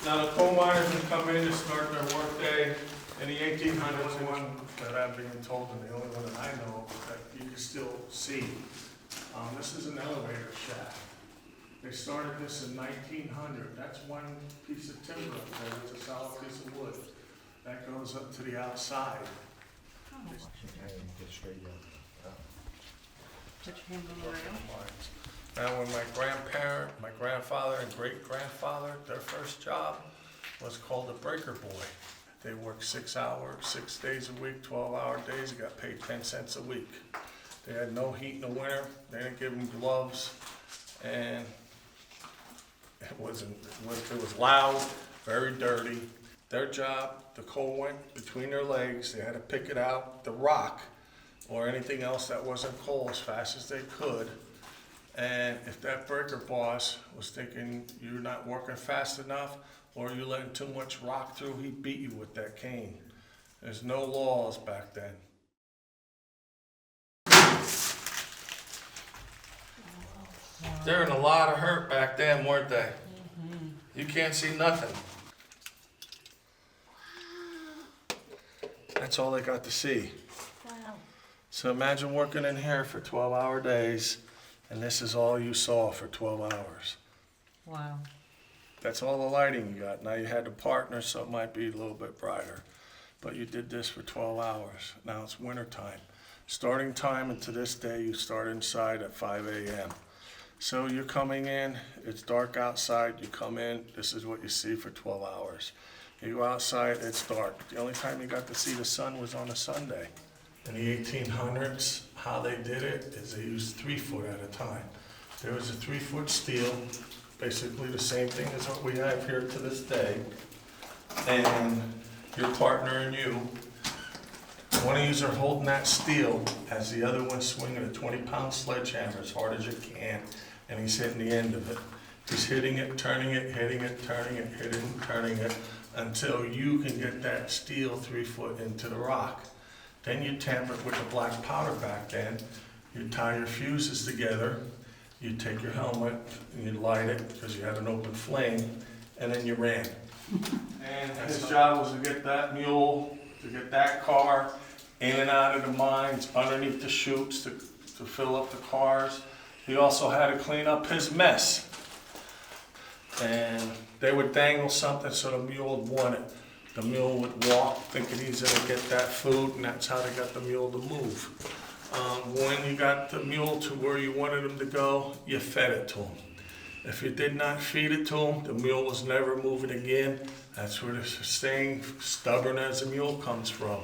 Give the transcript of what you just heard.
Now, the coal miners would come in to start their workday in the 1800s. The only one that I'm being told, and the only one that I know of, that you can still see, this is an elevator shaft. They started this in 1900. That's one piece of timber up there. It's a solid piece of wood. That goes up to the outside. Put your hand on the rail. Now, when my grandfather and great-grandfather, their first job was called a breaker boy. They worked 6 hours, 6 days a week, 12-hour days. They got paid 10 cents a week. They had no heat in the winter. They didn't give them gloves, and it was loud, very dirty. Their job, the coal went between their legs. They had to pick it out, the rock, or anything else that wasn't coal, as fast as they could. And if that breaker boss was thinking you're not working fast enough or you're letting too much rock through, he beat you with that cane. There's no laws back then. They're in a lot of hurt back then, weren't they? You can't see nothing. That's all they got to see. Wow. So imagine working in here for 12-hour days, and this is all you saw for 12 hours. Wow. That's all the lighting you got. Now you had the partner, so it might be a little bit brighter. But you did this for 12 hours. Now it's winter time. Starting time, and to this day, you start inside at 5 a.m. So you're coming in, it's dark outside, you come in, this is what you see for 12 hours. You go outside, it's dark. The only time you got to see the sun was on a Sunday. In the 1800s, how they did it is they used 3 foot at a time. There was a 3-foot steel, basically the same thing as what we have here to this day. And your partner and you, one of you are holding that steel as the other one's swinging a 20-pound sledgehammer as hard as you can, and he's hitting the end of it. He's hitting it, turning it, hitting it, turning it, hitting it, turning it, until you can get that steel 3 foot into the rock. Then you tamper it with the black powder back then. You tie your fuses together, you take your helmet and you light it because you had an open flame, and then you ran. And his job was to get that mule, to get that car in and out of the mines, underneath the chutes to fill up the cars. He also had to clean up his mess. And they would dangle something so the mule would want it. The mule would walk thinking he's gonna get that food, and that's how they got the mule to move. When you got the mule to where you wanted him to go, you fed it to him. If you did not feed it to him, the mule was never moving again. That's where the saying, stubborn as a mule, comes from.